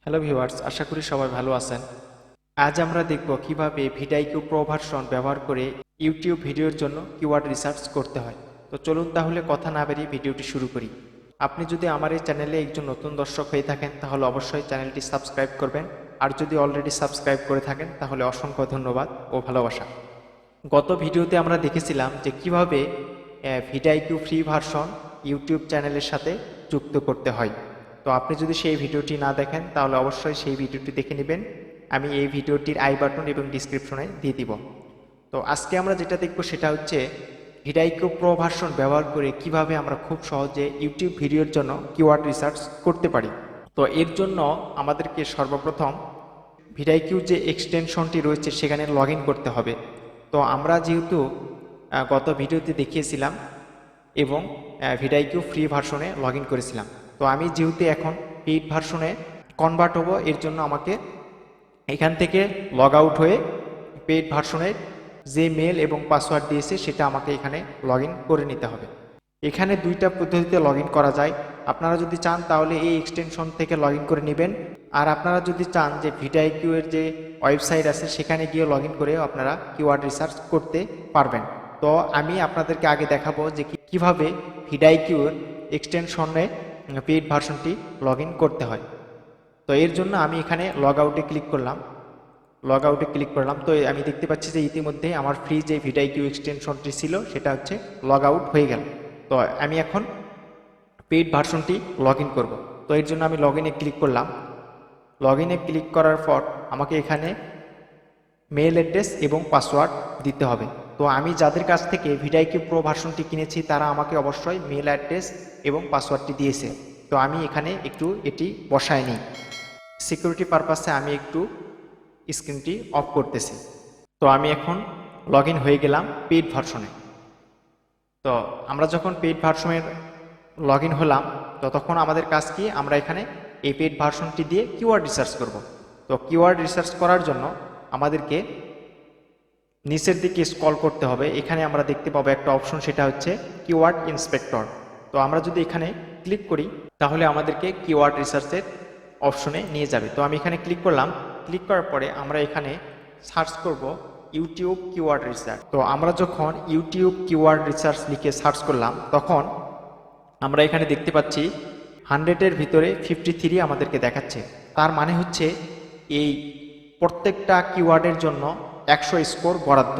Hello viewers, আশা করি সবাই ভালো আছেন। আজ আমরা দেখব কিভাবে VidIQ Pro ভার্সন ব্যবহার করে ইউটিউব ভিডিওর জন্য কিওয়ার্ড রিসার্চ করতে হয়। তো চলুন তাহলে কথা না বাড়িয়ে ভিডিওটি শুরু করি। আপনি যদি আমার এই চ্যানেলে একজন নতুন দর্শক হয়ে থাকেন তাহলে অবশ্যই চ্যানেলটি সাবস্ক্রাইব করবেন, আর যদি অলরেডি সাবস্ক্রাইব করে থাকেন তাহলে অসংখ্য ধন্যবাদ ও ভালোবাসা। গত ভিডিওতে আমরা দেখেছিলাম যে কিভাবে VidIQ ফ্রি ভার্সন ইউটিউব চ্যানেলের সাথে যুক্ত করতে হয়। তো আপনি যদি সেই ভিডিওটি না দেখেন তাহলে অবশ্যই সেই ভিডিওটি দেখে নেবেন। আমি এই ভিডিওটির আই বাটন এবং ডিসক্রিপশনে দিয়ে দিব। তো আজকে আমরা যেটা দেখব সেটা হচ্ছে VidIQ Pro ভার্সন ব্যবহার করে কিভাবে আমরা খুব সহজে ইউটিউব ভিডিওর জন্য কিওয়ার্ড রিসার্চ করতে পারি। তো এর জন্য আমাদেরকে সর্বপ্রথম VidIQ যে এক্সটেনশনটি রয়েছে সেখানে লগ ইন করতে হবে। তো আমরা যেহেতু গত ভিডিওতে দেখিয়েছিলাম এবং VidIQ ফ্রি ভার্সনে লগ ইন করেছিলাম, তো আমি যেহেতু এখন পেইড ভার্সনে কনভার্ট হব, এর জন্য আমাকে এখান থেকে লগ আউট হয়ে পেইড ভার্সনের যে মেল এবং পাসওয়ার্ড দিয়েছে সেটা আমাকে এখানে লগ ইন করে নিতে হবে। এখানে দুইটা পদ্ধতিতে লগ ইন করা যায়। আপনারা যদি চান তাহলে এই এক্সটেনশন থেকে লগ ইন করে নেবেন, আর আপনারা যদি চান যে VidIQ এর যে ওয়েবসাইট আছে সেখানে গিয়ে লগ ইন করে আপনারা কিওয়ার্ড রিসার্চ করতে পারবেন। তো আমি আপনাদেরকে আগে দেখাবো যে কিভাবে VidIQ এর এক্সটেনশনে পেইড ভার্সনটি লগ ইন করতে হয়। তো এর জন্য আমি এখানে লগ আউটে ক্লিক করলাম। তো আমি দেখতে পাচ্ছি যে ইতিমধ্যে আমার ফ্রি যে VidIQ এক্সটেনশনটি ছিল সেটা হচ্ছে লগ আউট হয়ে গেল। তো আমি এখন পেইড ভার্সনটি লগ ইন করবো। তো এর জন্য আমি লগ ইনে ক্লিক করলাম। লগ ইনে ক্লিক করার পর আমাকে এখানে মেল অ্যাড্রেস এবং পাসওয়ার্ড দিতে হবে। তো আমি যাদের কাছ থেকে VidIQ Pro ভার্সনটি কিনেছি তারা আমাকে অবশ্যই মেল অ্যাড্রেস এবং পাসওয়ার্ডটি দিয়েছে। তো আমি এখানে একটু এটি বসায় নিই। সিকিউরিটি পারপাসে আমি একটু স্ক্রিনটি অফ করতেছি। তো আমি এখন লগ ইন হয়ে গেলাম পেইড ভার্সনে। তো আমরা যখন পেইড ভার্সনের লগ ইন হলাম তো তখন আমাদের কাজ কি, আমরা এখানে এই পেইড ভার্সনটি দিয়ে কিওয়ার্ড রিসার্চ করব। তো কিওয়ার্ড রিসার্চ করার জন্য আমাদেরকে নিচের দিকে স্ক্রল করতে হবে। এখানে আমরা দেখতে পাবো একটা অপশন, সেটা হচ্ছে কিওয়ার্ড ইন্সপেক্টর। তো আমরা যদি এখানে ক্লিক করি তাহলে আমাদেরকে কিওয়ার্ড রিসার্চের অপশনে নিয়ে যাবে। তো আমি এখানে ক্লিক করলাম। ক্লিক করার পরে আমরা এখানে সার্চ করব ইউটিউব কিওয়ার্ড রিসার্চ। তো আমরা যখন ইউটিউব কিওয়ার্ড রিসার্চ লিখে সার্চ করলাম তখন আমরা এখানে দেখতে পাচ্ছি 100-এর ভিতরে 53 আমাদেরকে দেখাচ্ছে। তার মানে হচ্ছে এই প্রত্যেকটা কিওয়ার্ডের জন্য 100 স্কোর বরাদ্দ।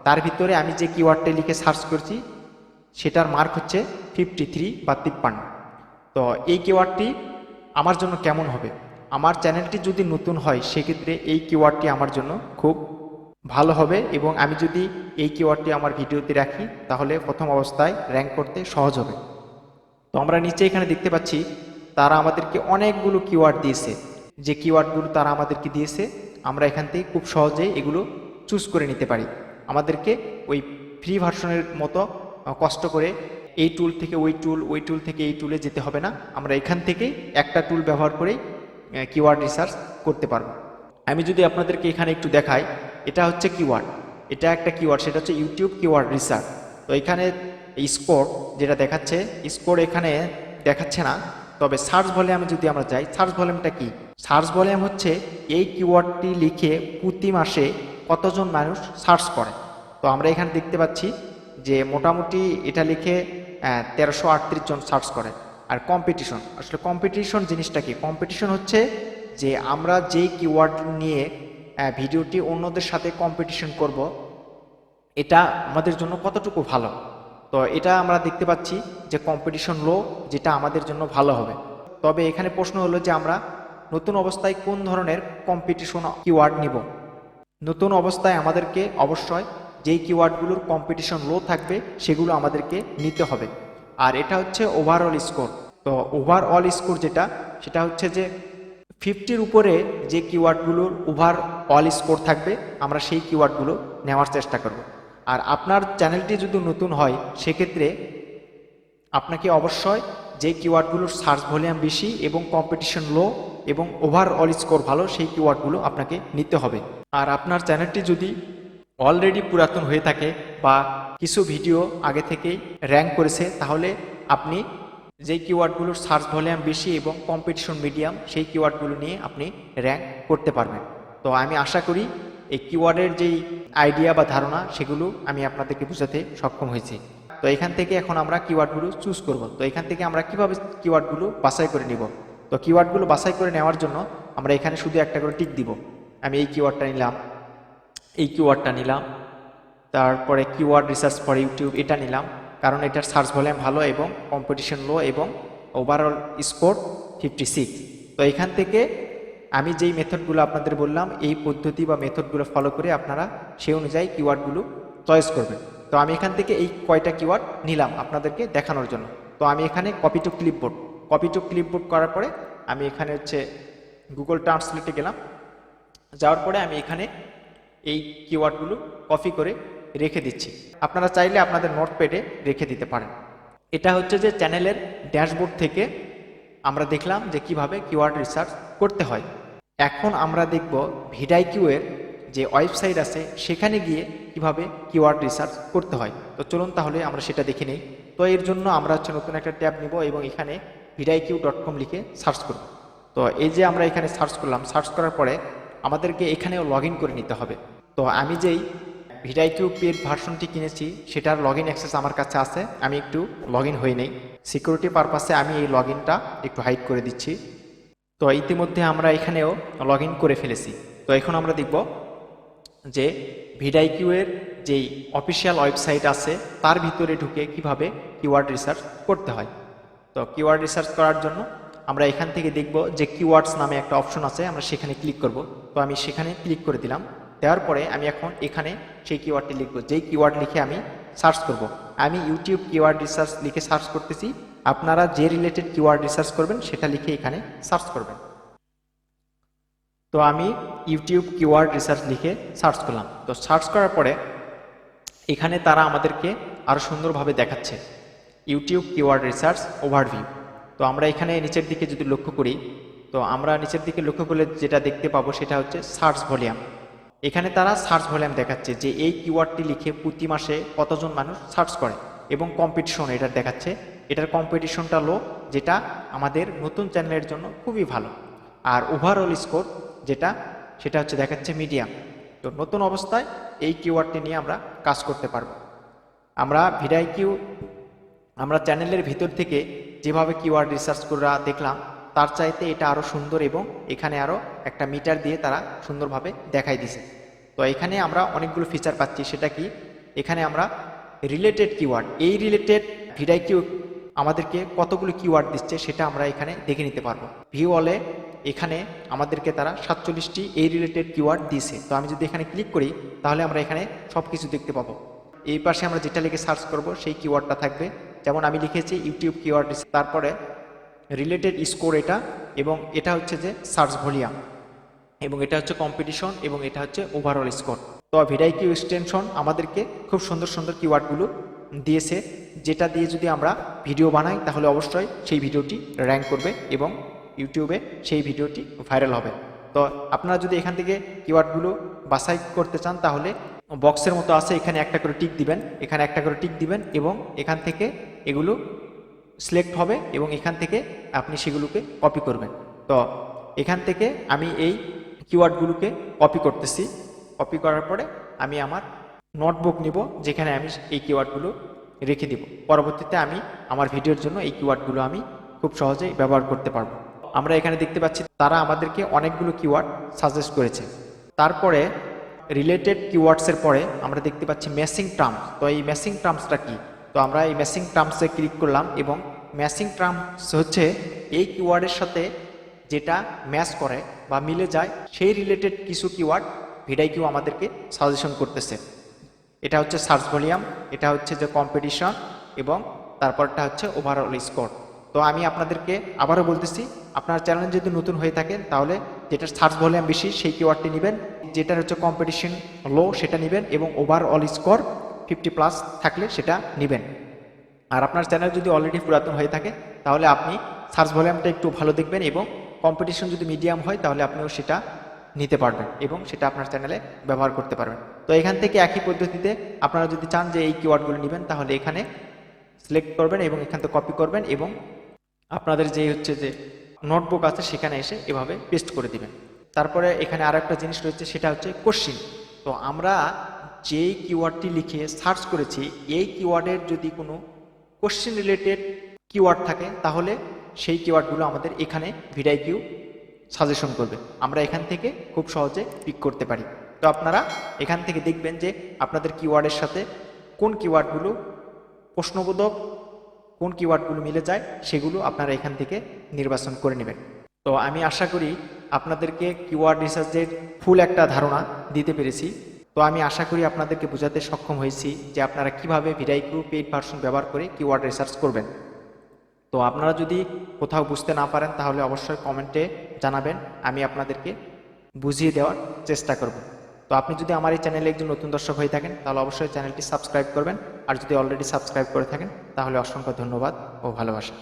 তার ভিতরে আমি যে কিওয়ার্ডটা লিখে সার্চ করছি সেটার মার্ক হচ্ছে 53 বা 53। তো এই কিওয়ার্ডটি আমার জন্য কেমন হবে, আমার চ্যানেলটি যদি নতুন হয় সেক্ষেত্রে এই কিওয়ার্ডটি আমার জন্য খুব ভালো হবে, এবং আমি যদি এই কিওয়ার্ডটি আমার ভিডিওতে রাখি তাহলে প্রথম অবস্থায় র্যাঙ্ক করতে সহজ হবে। তো আমরা নিচে এখানে দেখতে পাচ্ছি তারা আমাদেরকে অনেকগুলো কিওয়ার্ড দিয়েছে। যে কিওয়ার্ডগুলো তারা আমাদেরকে দিয়েছে আমরা এখান থেকে খুব সহজেই এগুলো চুজ করে নিতে পারি। আমাদেরকে ওই ফ্রি ভার্সনের মতো কষ্ট করে এই টুল থেকে ওই টুল থেকে এই টুলে যেতে হবে না। আমরা এখান থেকে একটা টুল ব্যবহার করেই কিওয়ার্ড রিসার্চ করতে পারবো। আমি যদি আপনাদেরকে এখানে একটু দেখাই, এটা হচ্ছে কিওয়ার্ড, এটা একটা কিওয়ার্ড, সেটা হচ্ছে ইউটিউব কিওয়ার্ড রিসার্চ। তো এখানে স্কোর যেটা দেখাচ্ছে, স্কোর এখানে দেখাচ্ছে না, তবে সার্চ ভলিউমে যদি আমরা যাই, সার্চ ভলিউমটা কি, সার্চ ভলিউম হচ্ছে এই কিওয়ার্ডটি লিখে প্রতি মাসে কতজন মানুষ সার্চ করে। তো আমরা এখানে দেখতে পাচ্ছি যে মোটামুটি এটা লিখে 1338 জন সার্চ করে। আর কম্পিটিশন, আসলে কম্পিটিশন জিনিসটা কি, কম্পিটিশন হচ্ছে যে আমরা যেই কিওয়ার্ড নিয়ে ভিডিওটি অন্যদের সাথে কম্পিটিশন করব এটা আমাদের জন্য কতটুকু ভালো। তো এটা আমরা দেখতে পাচ্ছি যে কম্পিটিশন লো, যেটা আমাদের জন্য ভালো হবে। তবে এখানে প্রশ্ন হলো যে আমরা নতুন অবস্থায় কোন ধরনের কম্পিটিশন কিওয়ার্ড নিব। নতুন অবস্থায় আমাদেরকে অবশ্যই যেই কিওয়ার্ডগুলোর কম্পিটিশন লো থাকবে সেগুলো আমাদেরকে নিতে হবে। আর এটা হচ্ছে ওভারঅল স্কোর। তো ওভারঅল স্কোর যেটা, সেটা হচ্ছে যে 50-র উপরে যে কিওয়ার্ডগুলোর ওভারঅল স্কোর থাকবে আমরা সেই কিওয়ার্ডগুলো নেওয়ার চেষ্টা করব। আর আপনার চ্যানেলটি যদি নতুন হয় সেক্ষেত্রে আপনাকে অবশ্যই যে কিওয়ার্ডগুলোর সার্চ ভলিউম বেশি এবং কম্পিটিশন লো এবং ওভারঅল স্কোর ভালো সেই কিওয়ার্ডগুলো আপনাকে নিতে হবে। আর আপনার চ্যানেলটি যদি অলরেডি পুরাতন হয়ে থাকে বা কিছু ভিডিও আগে থেকেই র্যাঙ্ক করেছে তাহলে আপনি যেই কিওয়ার্ডগুলোর সার্চ ভলিউম বেশি এবং কম্পিটিশন মিডিয়াম, সেই কিওয়ার্ডগুলো নিয়ে আপনি র্যাঙ্ক করতে পারবেন। তো আমি আশা করি এই কিওয়ার্ডের যেই আইডিয়া বা ধারণা সেগুলো আমি আপনাদেরকে বোঝাতে সক্ষম হয়েছি। তো এখান থেকে এখন আমরা কিওয়ার্ডগুলো চুজ করব। তো এখান থেকে আমরা কিভাবে কিওয়ার্ডগুলো বাছাই করে নিব? তো কিওয়ার্ডগুলো বাছাই করে নেওয়ার জন্য আমরা এখানে শুধু একটা করে টিক দিব। আমি এই কিওয়ার্ডটা নিলাম, এই কিওয়ার্ডটা নিলাম, তারপরে কিওয়ার্ড রিসার্চ ফর ইউটিউব এটা নিলাম, কারণ এটার সার্চ ভলিউম ভালো এবং কম্পিটিশন লো এবং ওভারঅল স্কোর 56। তো এখান থেকে আমি যেই মেথডগুলো আপনাদের বললাম, এই পদ্ধতি বা মেথডগুলো ফলো করে আপনারা সেই অনুযায়ী কিওয়ার্ডগুলো চয়েস করবেন। তো আমি এখান থেকে এই কয়টা কিওয়ার্ড নিলাম আপনাদেরকে দেখানোর জন্য। তো আমি এখানে কপি টু ক্লিপবোর্ড করার পরে আমি এখানে হচ্ছে গুগল ট্রান্সলেটে গেলাম। যাওয়ার পরে আমি এখানে এই কিওয়ার্ডগুলো কপি করে রেখে দিচ্ছি। আপনারা চাইলে আপনাদের নোটপ্যাডে রেখে দিতে পারেন। এটা হচ্ছে যে চ্যানেলের ড্যাশবোর্ড থেকে আমরা দেখলাম যে কিভাবে কিওয়ার্ড রিসার্চ করতে হয়। এখন আমরা দেখব VidIQ এর যে ওয়েবসাইট আছে সেখানে গিয়ে কিভাবে কিওয়ার্ড রিসার্চ করতে হয়। তো চলুন তাহলে আমরা সেটা দেখে নিই। তো এর জন্য আমরা হচ্ছে নতুন একটা ট্যাব নিব এবং এখানে vidiq.com লিখে সার্চ করব। তো এই যে আমরা এখানে সার্চ করলাম, সার্চ করার পরে আমাদেরকে এখানেও লগ ইন করে নিতে হবে। তো আমি যেই VidIQ পেড ভার্সনটি কিনেছি সেটার লগ ইন অ্যাক্সেস আমার কাছে আছে। আমি একটু লগ ইন হয়ে নেই, সিকিউরিটি পারপাসে আমি এই লগ ইনটা একটু হাইড করে দিচ্ছি। তো ইতিমধ্যে আমরা এখানেও লগ ইন করে ফেলেছি। তো এখন আমরা দেখব যে VidIQ এর যেই অফিসিয়াল ওয়েবসাইট আছে তার ভিতরে ঢুকে কিভাবে কিওয়ার্ড রিসার্চ করতে হয়। তো কিওয়ার্ড রিসার্চ করার জন্য আমরা এখান থেকে দেখব যে কিওয়ার্ডস নামে একটা অপশন আছে, আমরা সেখানে ক্লিক করব। তো আমি সেখানে ক্লিক করে দিলাম। দেওয়ার পরে আমি এখন এখানে সেই কিওয়ার্ডটি লিখব, যেই কিওয়ার্ড লিখে আমি সার্চ করব। আমি ইউটিউব কিওয়ার্ড রিসার্চ লিখে সার্চ করতেছি, আপনারা যে রিলেটেড কিওয়ার্ড রিসার্চ করবেন সেটা লিখে এখানে সার্চ করবেন। তো আমি ইউটিউব কিওয়ার্ড রিসার্চ লিখে সার্চ করলাম। তো সার্চ করার পরে এখানে তারা আমাদেরকে আরও সুন্দরভাবে দেখাচ্ছে ইউটিউব কিওয়ার্ড রিসার্চ ওভারভিউ। তো আমরা এখানে নিচের দিকে যদি লক্ষ্য করি, তো আমরা নিচের দিকে লক্ষ্য করলে যেটা দেখতে পাবো সেটা হচ্ছে সার্চ ভলিউম। এখানে তারা সার্চ ভলিউম দেখাচ্ছে যে এই কিওয়ার্ডটি লিখে প্রতি মাসে কতজন মানুষ সার্চ করে, এবং কম্পিটিশন এটা দেখাচ্ছে, এটার কম্পিটিশনটা লো, যেটা আমাদের নতুন চ্যানেলের জন্য খুবই ভালো। আর ওভারঅল স্কোর যেটা সেটা হচ্ছে দেখাচ্ছে মিডিয়াম। তো নতুন অবস্থায় এই কিওয়ার্ডটি নিয়ে আমরা কাজ করতে পারবো। আমরা VidIQ আমরা চ্যানেলের ভিতর থেকে যেভাবে কিওয়ার্ড রিসার্চ করে দেখলাম তার চাইতে এটা আরও সুন্দর, এবং এখানে আরও একটা মিটার দিয়ে তারা সুন্দরভাবে দেখাই দিছে। তো এখানে আমরা অনেকগুলো ফিচার পাচ্ছি। সেটা কি, এখানে আমরা রিলেটেড কিওয়ার্ড, এই রিলেটেড VidIQ আমাদেরকে কতগুলো কিওয়ার্ড দিচ্ছে সেটা আমরা এখানে দেখে নিতে পারবো। ভিউ অলে এখানে আমাদেরকে তারা 47টি এই রিলেটেড কিওয়ার্ড দিয়েছে। তো আমি যদি এখানে ক্লিক করি তাহলে আমরা এখানে সব কিছু দেখতে পাবো। এই পাশে আমরা যেটা লিখে সার্চ করব সেই কিওয়ার্ডটা থাকবে। যেমন আমি লিখেছি ইউটিউব কিওয়ার্ড, তারপরে রিলেটেড স্কোর এটা, এবং এটা হচ্ছে যে সার্চ ভলিউম, এবং এটা হচ্ছে কম্পিটিশন, এবং এটা হচ্ছে ওভারঅল স্কোর। তো VidIQ এক্সটেনশন আমাদেরকে খুব সুন্দর সুন্দর কিওয়ার্ডগুলো দিয়েছে, যেটা দিয়ে যদি আমরা ভিডিও বানাই তাহলে অবশ্যই সেই ভিডিওটি র্যাঙ্ক করবে এবং ইউটিউবে সেই ভিডিওটি ভাইরাল হবে। তো আপনারা যদি এখান থেকে কিওয়ার্ডগুলো বাছাই করতে চান তাহলে বক্সের মতো আছে, এখানে একটা করে টিক দিবেন, এখানে একটা করে টিক দিবেন, এবং এখান থেকে এগুলো সিলেক্ট হবে এবং এখান থেকে আপনি সেগুলোকে কপি করবেন। তো এখান থেকে আমি এই কিওয়ার্ডগুলোকে কপি করতেছি। কপি করার পরে আমি আমার নোটবুক নিব, যেখানে আমি এই কিওয়ার্ডগুলো রেখে দিব। পরবর্তীতে আমি আমার ভিডিওর জন্য এই কিওয়ার্ডগুলো আমি খুব সহজেই ব্যবহার করতে পারবো। আমরা এখানে দেখতে পাচ্ছি তারা আমাদেরকে অনেকগুলো কিওয়ার্ড সাজেস্ট করেছে। তারপরে রিলেটেড কিওয়ার্ডসের পরে আমরা দেখতে পাচ্ছি ম্যাচিং টার্মস। তো এই ম্যাচিং টার্মসটা কি? তো আমরা এই ম্যাচিং টার্মসে ক্লিক করলাম, এবং ম্যাচিং টার্মস হচ্ছে এই কিওয়ার্ডের সাথে যেটা ম্যাচ করে বা মিলে যায় সেই রিলেটেড কিছু কিওয়ার্ড VidIQ আমাদেরকে সাজেশন করতেছে। এটা হচ্ছে সার্চ ভলিউম, এটা হচ্ছে যে কম্পিটিশন, এবং তারপরটা হচ্ছে ওভারঅল স্কোর। তো আমি আপনাদেরকে আবারও বলতেছি, আপনার চ্যানেল যদি নতুন হয়ে থাকেন তাহলে যেটার সার্চ ভলিউম বেশি সেই কিওয়ার্ডটি নেবেন, যেটার হচ্ছে কম্পিটিশন লো সেটা নেবেন, এবং ওভারঅল স্কোর 50+ থাকলে সেটা নেবেন। আর আপনার চ্যানেল যদি অলরেডি পুরাতন হয়ে থাকে তাহলে আপনি সার্চ ভলিউমটা একটু ভালো দেখবেন, এবং কম্পিটিশন যদি মিডিয়াম হয় তাহলে আপনিও সেটা নিতে পারবেন এবং সেটা আপনার চ্যানেলে ব্যবহার করতে পারবেন। তো এখান থেকে একই পদ্ধতিতে আপনারা যদি চান যে এই কিওয়ার্ডগুলো নেবেন তাহলে এখানে সিলেক্ট করবেন এবং এখান থেকে কপি করবেন এবং আপনাদের যে হচ্ছে যে নোটবুক আছে সেখানে এসে এভাবে পেস্ট করে দিবেন। তারপরে এখানে আরো একটা জিনিস রয়েছে, সেটা হচ্ছে কোশ্চিন। তো আমরা যেই কিওয়ার্ডটি লিখে সার্চ করেছি, এই কিওয়ার্ডের যদি কোনো কোশ্চিন রিলেটেড কিওয়ার্ড থাকে তাহলে সেই কিওয়ার্ডগুলো আমাদের এখানে ভিডআইকিউ সাজেশন করবে, আমরা এখান থেকে খুব সহজে পিক করতে পারি। তো আপনারা এখান থেকে দেখবেন যে আপনাদের কিওয়ার্ডের সাথে কোন কিওয়ার্ডগুলো প্রশ্নবোধক, কোন কিওয়ার্ডগুলো মিলে যায় সেগুলো আপনারা এখান থেকে নির্বাচন করে নেবেন। তো আমি আশা করি আপনাদেরকে কিওয়ার্ড রিসার্চের ফুল একটা ধারণা দিতে পেরেছি। তো আমি আশা করি আপনাদেরকে বোঝাতে সক্ষম হয়েছি যে আপনারা কিভাবে ভিডআইকিউ পেইড ভার্সন ব্যবহার করে কিওয়ার্ড রিসার্চ করবেন। তো আপনারা যদি কোথাও বুঝতে না পারেন তাহলে অবশ্যই কমেন্টে জানাবেন, আমি আপনাদেরকে বুঝিয়ে দেওয়ার চেষ্টা করব। তো আপনি যদি আমার এই চ্যানেলে একজন নতুন দর্শক হয়ে থাকেন তাহলে অবশ্যই চ্যানেলটি সাবস্ক্রাইব করবেন, আর যদি অলরেডি সাবস্ক্রাইব করে থাকেন তাহলে অসংখ্য ধন্যবাদ ও ভালোবাসা।